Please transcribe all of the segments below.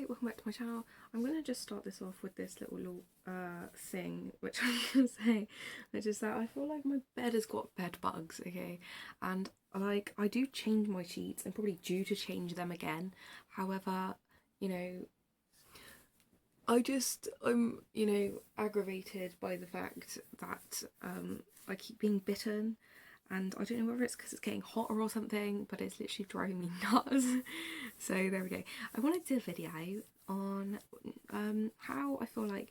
welcome back to my channel. I'm going to just start this off with this little thing, which I'm going to say, which is that I feel like my bed has got bed bugs, okay? And like, I do change my sheets and probably due to change them again. However, you know, I'm aggravated by the fact that I keep being bitten, and I don't know whether it's because it's getting hotter or something, but it's literally driving me nuts. So there we go. I wanted to do a video on how I feel like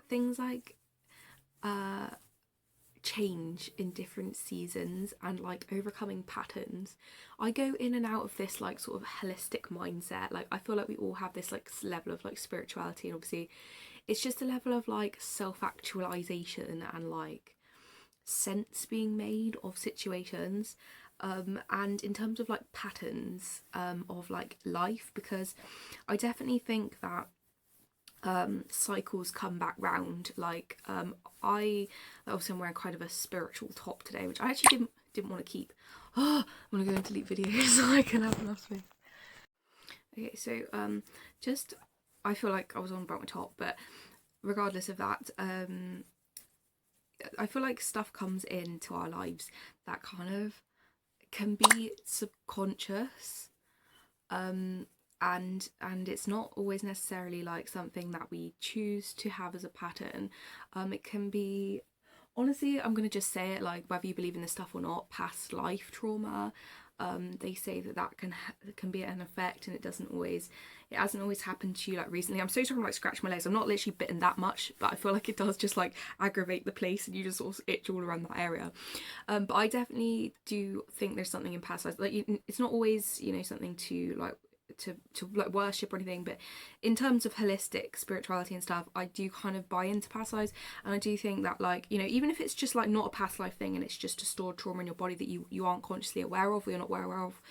things like change in different seasons and like overcoming patterns. I go in and out of this like sort of holistic mindset. Like I feel like we all have this like level of like spirituality, and obviously it's just a level of like self-actualization and like sense being made of situations, and in terms of like patterns of like life, because I definitely think that cycles come back round. Like I obviously I'm wearing kind of a spiritual top today, which I actually didn't want to keep. I'm gonna go and delete videos so I can have enough space. Okay, so just I feel like I was on about my top, but regardless of that, I feel like stuff comes into our lives that kind of can be subconscious, and it's not always necessarily like something that we choose to have as a pattern. It can be, honestly, I'm gonna just say it, like whether you believe in this stuff or not, past life trauma. They say that can be an effect, and it hasn't always happened to you like recently. I'm so sorry, like scratch my legs. I'm not literally bitten that much, but I feel like it does just like aggravate the place, and you just sort of itch all around that area. But I definitely do think there's something in past lives. Like it's not always something to like to like worship or anything, but in terms of holistic spirituality and stuff, I do kind of buy into past lives, and I do think that like even if it's just like not a past life thing and it's just a stored trauma in your body that you aren't consciously aware of or you're not aware of,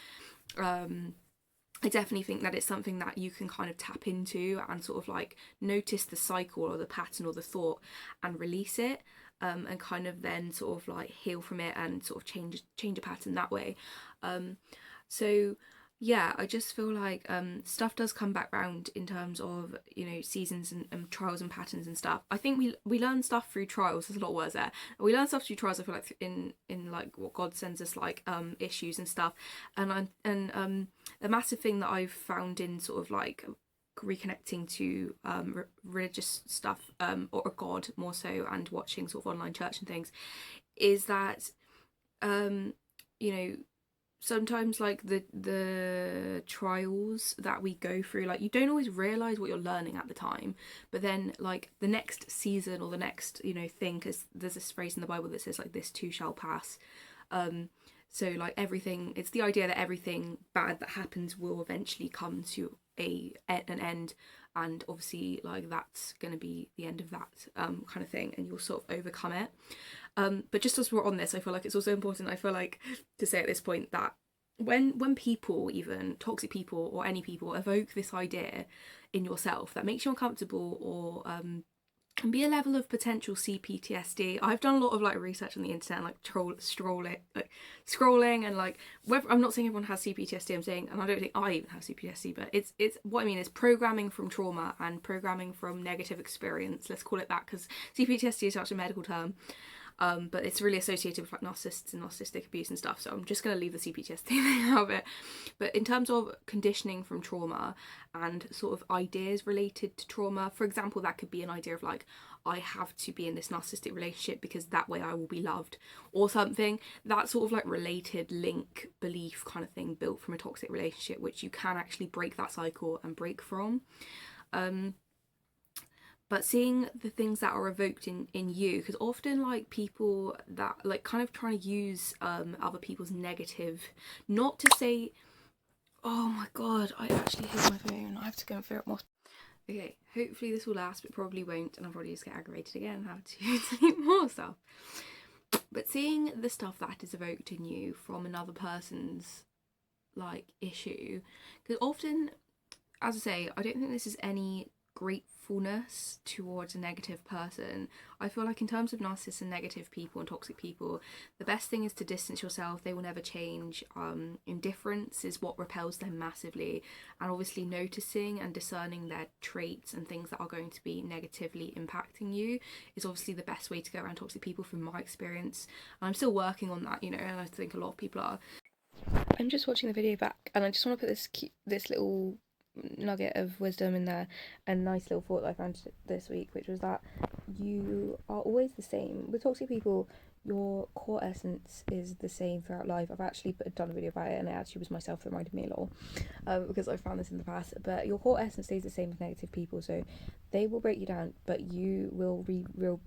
I definitely think that it's something that you can kind of tap into and sort of like notice the cycle or the pattern or the thought and release it, and kind of then sort of like heal from it and sort of change a pattern that way. So yeah, I just feel like stuff does come back round in terms of seasons and trials and patterns and stuff. I think we learn stuff through trials. There's a lot of words there. We learn stuff through trials. I feel like in like what God sends us, like issues and stuff. And the massive thing that I've found in sort of like reconnecting to religious stuff, or God more so, and watching sort of online church and things, is that you know sometimes like the trials that we go through, like you don't always realize what you're learning at the time, but then like the next season or the next thing, because there's this phrase in the Bible that says like this too shall pass. So like everything, it's the idea that everything bad that happens will eventually come to an end, and obviously like that's going to be the end of that kind of thing, and you'll sort of overcome it. But just as we're on this, I feel like it's also important, I feel like, to say at this point that when people, even toxic people or any people, evoke this idea in yourself that makes you uncomfortable or can be a level of potential CPTSD. I've done a lot of like research on the internet and like scrolling and like whether, I'm not saying everyone has CPTSD, I'm saying, and I don't think I even have CPTSD, but it's what I mean is programming from trauma and programming from negative experience. Let's call it that, because CPTSD is such a medical term. But it's really associated with like narcissists and narcissistic abuse and stuff, so I'm just going to leave the CPTSD thing out of it. But in terms of conditioning from trauma and sort of ideas related to trauma, for example, that could be an idea of like, I have to be in this narcissistic relationship because that way I will be loved, or something, that sort of like related link belief kind of thing built from a toxic relationship, which you can actually break that cycle and break from. But seeing the things that are evoked in you, because often like people that like kind of trying to use other people's negative, not to say, oh my god, I actually hit my phone, I have to go and figure out more. Okay, hopefully this will last, but probably won't, and I'll probably just get aggravated again and have to delete more stuff. But seeing the stuff that is evoked in you from another person's like issue, because often, as I say, I don't think this is any gratefulness towards a negative person. I feel like in terms of narcissists and negative people and toxic people, the best thing is to distance yourself. They will never change. Indifference is what repels them massively, and obviously noticing and discerning their traits and things that are going to be negatively impacting you is obviously the best way to go around toxic people from my experience. And I'm still working on that, you know, and I think a lot of people are. I'm just watching the video back, and I just want to put this little nugget of wisdom in there, a nice little thought that I found this week, which was that you are always the same. With toxic people, your core essence is the same throughout life. I've actually done a video about it, and it actually was myself that reminded me a lot, because I found this in the past. But your core essence stays the same with negative people, so they will break you down, but you will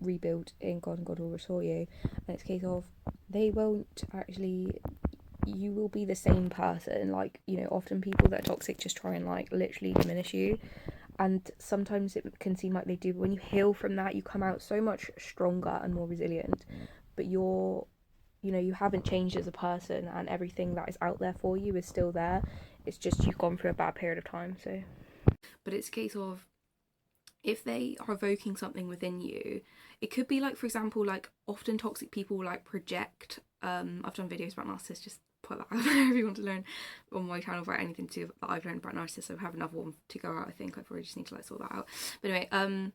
rebuild in God, and God will restore you. And it's a case of they won't actually, you will be the same person. Like, you know, often people that are toxic just try and like literally diminish you, and sometimes it can seem like they do, but when you heal from that, you come out so much stronger and more resilient. But you know, you haven't changed as a person, and everything that is out there for you is still there. It's just you've gone through a bad period of time. So, but it's a case of, if they are evoking something within you, it could be like, for example, like often toxic people like project, I've done videos about narcissists, just put that out there if you want to learn on my channel about anything to that I've learned about narcissists. I have another one to go out, I think. I probably just need to like sort that out. But anyway,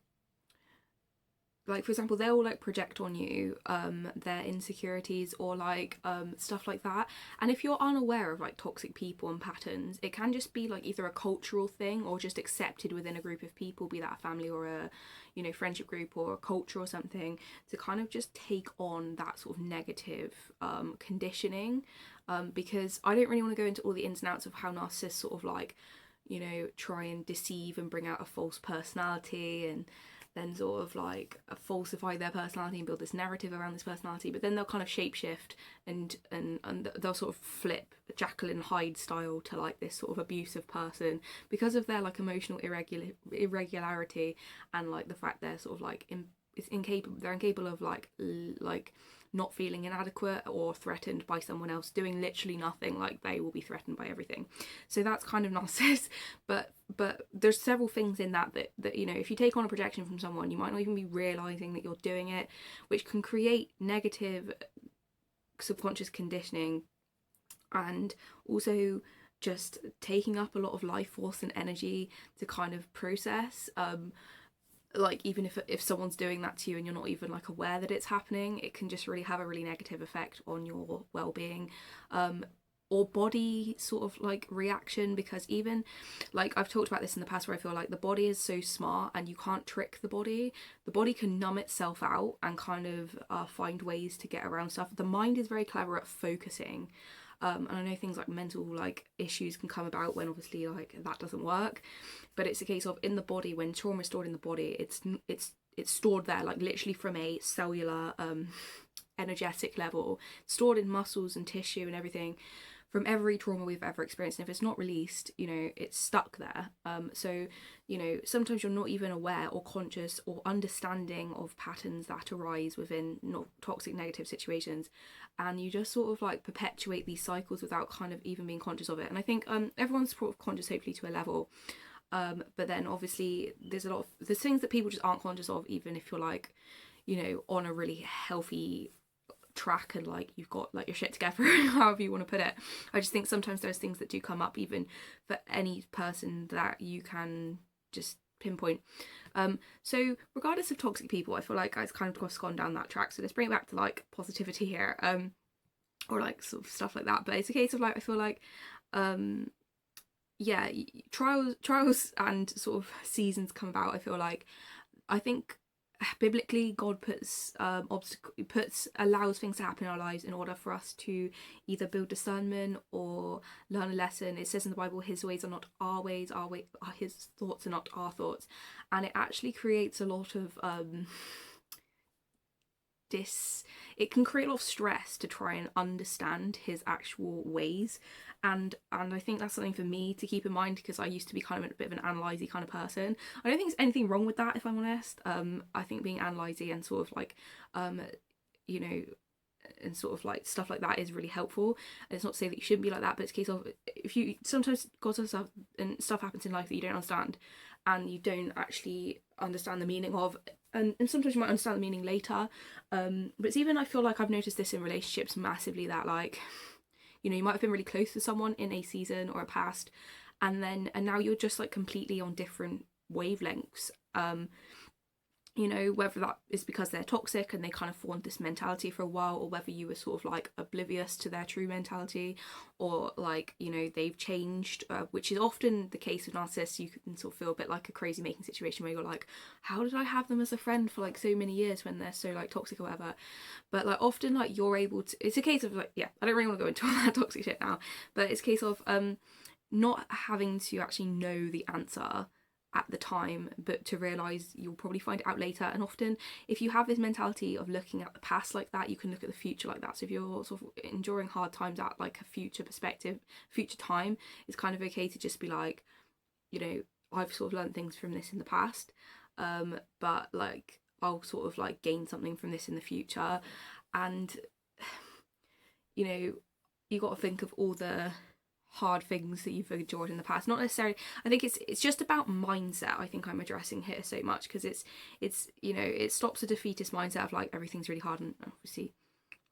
like for example, they'll like project on you their insecurities or like stuff like that. And if you're unaware of like toxic people and patterns, it can just be like either a cultural thing or just accepted within a group of people, be that a family or a, you know, friendship group or a culture or something, to kind of just take on that sort of negative conditioning, because I don't really want to go into all the ins and outs of how narcissists sort of like, you know, try and deceive and bring out a false personality, and then sort of like falsify their personality and build this narrative around this personality. But then they'll kind of shapeshift and they'll sort of flip Jekyll and Hyde style to like this sort of abusive person because of their like emotional irregularity, and like the fact they're sort of like they're incapable of like not feeling inadequate or threatened by someone else doing literally nothing. Like they will be threatened by everything. So that's kind of narcissist. But there's several things in that you know, if you take on a projection from someone, you might not even be realizing that you're doing it, which can create negative subconscious conditioning, and also just taking up a lot of life force and energy to kind of process. Like even if someone's doing that to you and you're not even like aware that it's happening, it can just really have a really negative effect on your well-being, or body sort of like reaction. Because even like I've talked about this in the past, where I feel like the body is so smart and you can't trick the body. The body can numb itself out and kind of find ways to get around stuff. The mind is very clever at focusing. And I know things like mental like issues can come about when obviously like that doesn't work, but it's a case of in the body, when trauma is stored in the body, it's stored there like literally from a cellular energetic level, stored in muscles and tissue and everything from every trauma we've ever experienced. And if it's not released, you know, it's stuck there. So, you know, sometimes you're not even aware or conscious or understanding of patterns that arise within not toxic negative situations, and you just sort of like perpetuate these cycles without kind of even being conscious of it. And I think everyone's sort of conscious, hopefully, to a level. But then obviously there's things that people just aren't conscious of, even if you're like, you know, on a really healthy track and like you've got like your shit together, however you want to put it. I just think sometimes there's things that do come up even for any person that you can just pinpoint. So regardless of toxic people, I feel like it's kind of gone down that track, so let's bring it back to like positivity here, or like sort of stuff like that. But it's a case of like, I feel like yeah, trials and sort of seasons come about. I think biblically God allows things to happen in our lives in order for us to either build discernment or learn a lesson. It says in the Bible, his ways are not our ways, his thoughts are not our thoughts. And it actually creates a lot of it can create a lot of stress to try and understand his actual ways, and I think that's something for me to keep in mind, because I used to be kind of a bit of an analysy kind of person. I don't think there's anything wrong with that, if I'm honest. I think being analysy and sort of like you know, and sort of like stuff like that is really helpful. And it's not to say that you shouldn't be like that, but it's a case of, if you sometimes God does stuff and stuff happens in life that you don't understand, and you don't actually understand the meaning of, and sometimes you might understand the meaning later. But it's even, I feel like I've noticed this in relationships massively, that like, you know, you might have been really close to someone in a season or a past, and now you're just like completely on different wavelengths. You know, whether that is because they're toxic and they kind of formed this mentality for a while, or whether you were sort of like oblivious to their true mentality, or like, you know, they've changed, which is often the case with narcissists. You can sort of feel a bit like a crazy making situation where you're like, how did I have them as a friend for like so many years when they're so like toxic or whatever. But like often like you're able to, it's a case of like, yeah, I don't really want to go into all that toxic shit now, but it's a case of not having to actually know the answer at the time, but to realize you'll probably find it out later. And often if you have this mentality of looking at the past like that, you can look at the future like that. So if you're sort of enduring hard times at like a future perspective, future time, it's kind of okay to just be like, you know, I've sort of learned things from this in the past, but like I'll sort of like gain something from this in the future. And you know, you got to think of all the hard things that you've endured in the past. Not necessarily, I think it's just about mindset. I think I'm addressing here so much because it's you know, it stops a defeatist mindset of like everything's really hard, and obviously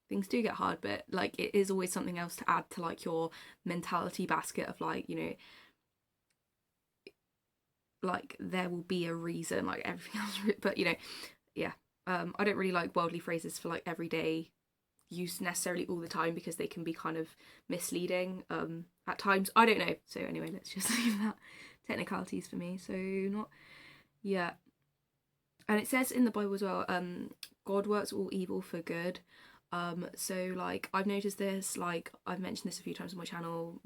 things do get hard, but like it is always something else to add to like your mentality basket of like, you know, like there will be a reason, like everything else. But you know, yeah, I don't really like worldly phrases for like everyday use necessarily all the time because they can be kind of misleading at times. I don't know. So anyway, let's just leave that. Technicalities for me. So not, yeah. And it says in the Bible as well, God works all evil for good. So like I've noticed this, like I've mentioned this a few times on my channel,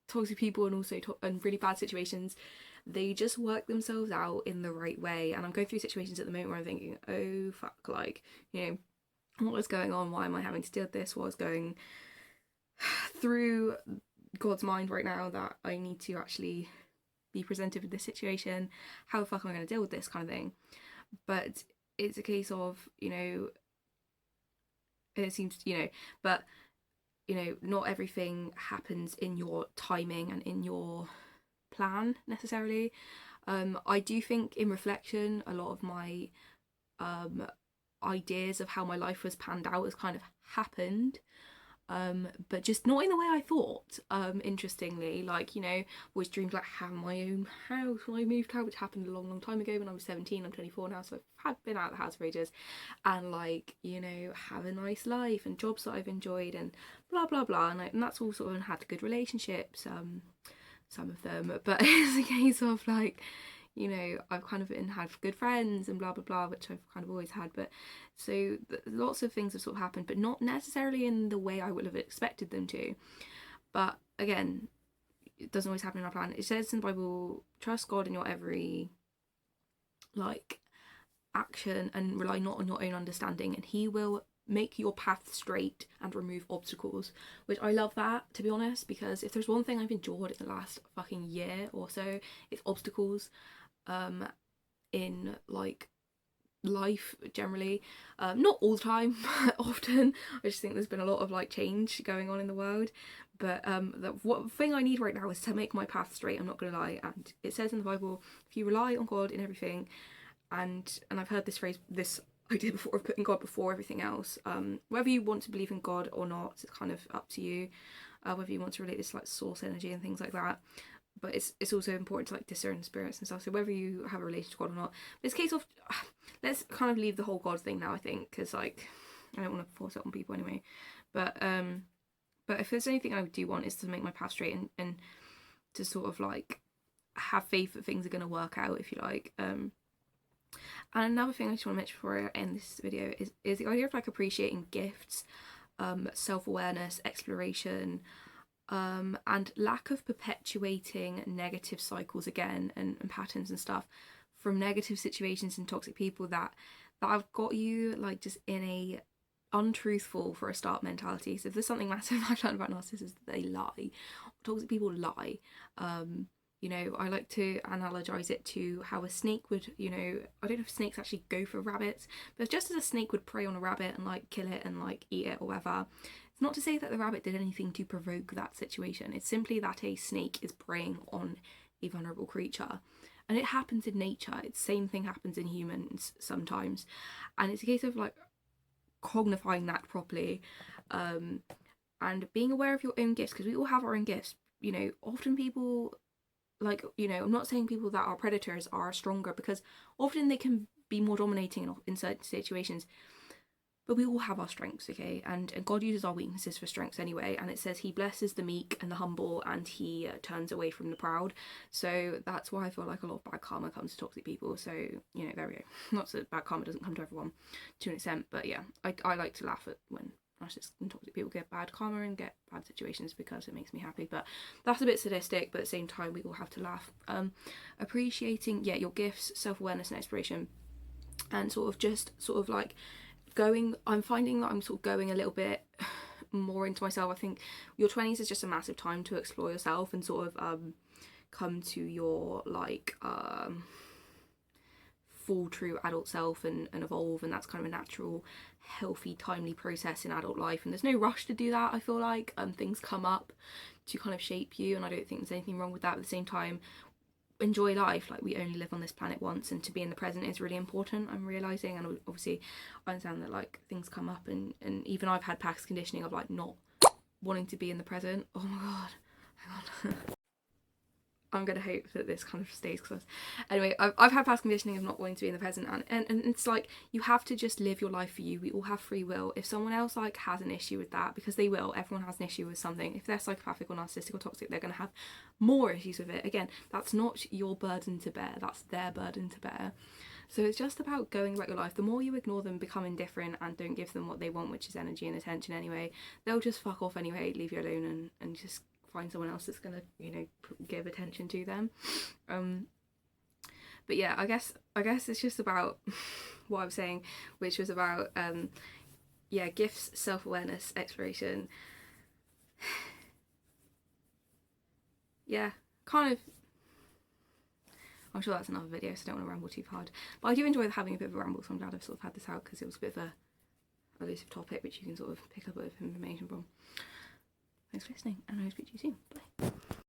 toxic people and also and really bad situations, they just work themselves out in the right way. And I'm going through situations at the moment where I'm thinking, oh fuck, like, you know, what is going on? Why am I having to deal with this? What is going through God's mind right now that I need to actually be presented with this situation? How the fuck am I going to deal with this kind of thing? But it's a case of, you know, it seems, you know, but, you know, not everything happens in your timing and in your plan necessarily. I do think in reflection, a lot of my ideas of how my life was panned out has kind of happened, but just not in the way I thought. Interestingly, like, you know, always dreamed like having my own house when I moved out, which happened a long time ago when I was 17. I'm 24 now, so I've been out of the house for ages, and like, you know, have a nice life and jobs that I've enjoyed and blah blah blah, and that's all sort of had good relationships, some of them, but it's a case of like, you know, I've kind of had good friends and blah blah blah, which I've kind of always had. But so lots of things have sort of happened, but not necessarily in the way I would have expected them to. But again, it doesn't always happen in our plan. It says in the Bible, trust God in your every like action and rely not on your own understanding, and He will make your path straight and remove obstacles. Which I love that, to be honest, because if there's one thing I've endured in the last fucking year or so, it's obstacles in like life generally. Not all the time, but often. I just think there's been a lot of like change going on in the world, but the what thing I need right now is to make my path straight. I'm not gonna lie. And it says in the Bible, if you rely on God in everything, and I've heard this phrase, this idea before, of putting God before everything else. Whether you want to believe in God or not, it's kind of up to you. Whether you want to relate this to like source energy and things like that, but it's also important to like discern spirits and stuff. So whether you have a relation to God or not, but it's a case of let's kind of leave the whole God thing now, I think, because like I don't want to force it on people anyway. But if there's anything I do want is to make my path straight and to sort of like have faith that things are going to work out, if you like. And another thing I just want to mention before I end this video is the idea of like appreciating gifts, self-awareness, exploration, and lack of perpetuating negative cycles again and patterns and stuff from negative situations and toxic people that have got you like just in a untruthful for a start mentality. So if there's something massive I've learned about narcissists, is that they lie. Toxic people lie. You know, I like to analogize it to how a snake would, you know, I don't know if snakes actually go for rabbits, but just as a snake would prey on a rabbit and like kill it and like eat it or whatever, it's not to say that the rabbit did anything to provoke that situation. It's simply that a snake is preying on a vulnerable creature. and it happens in nature. It's the same thing happens in humans sometimes, and it's a case of like cognifying that properly, and being aware of your own gifts, because we all have our own gifts. You know, often people, like, you know, I'm not saying people that are predators are stronger, because often they can be more dominating in certain situations, but we all have our strengths, okay? And God uses our weaknesses for strengths anyway, and it says he blesses the meek and the humble, and he turns away from the proud. So that's why I feel like a lot of bad karma comes to toxic people. So, you know, there we go. Not that bad karma doesn't come to everyone to an extent, but yeah, I like to laugh at when narcissists and toxic people get bad karma and get bad situations, because it makes me happy. But that's a bit sadistic, but at the same time we all have to laugh. Appreciating, yeah, your gifts, self-awareness and exploration, and sort of like I'm finding that I'm sort of going a little bit more into myself. I think your 20s is just a massive time to explore yourself and sort of come to your like full true adult self and evolve, and that's kind of a natural, healthy, timely process in adult life, and there's no rush to do that. I feel like things come up to kind of shape you, and I don't think there's anything wrong with that. At the same time, enjoy life. Like, we only live on this planet once, and to be in the present is really important, I'm realizing. And obviously I understand that like things come up, and even I've had past conditioning of like not wanting to be in the present. Oh my god, hang on. I'm gonna hope that this kind of stays close. Anyway, I've had past conditioning of not wanting to be in the present, and it's like, you have to just live your life for you. We all have free will. If someone else like has an issue with that, because they will, everyone has an issue with something. If they're psychopathic or narcissistic or toxic, they're gonna have more issues with it. Again, that's not your burden to bear, that's their burden to bear. So it's just about going about your life. The more you ignore them, become indifferent, and don't give them what they want, which is energy and attention anyway, they'll just fuck off anyway, leave you alone, and just find someone else that's gonna, you know, give attention to them. But yeah, I guess it's just about what I was saying, which was about yeah, gifts, self-awareness, exploration. Yeah, kind of. I'm sure that's another video, so I don't want to ramble too hard. But I do enjoy having a bit of a ramble, so I'm glad I've sort of had this out, because it was a bit of a elusive topic which you can sort of pick up a bit of information from. Thanks for listening, and I'll speak to you soon. Bye.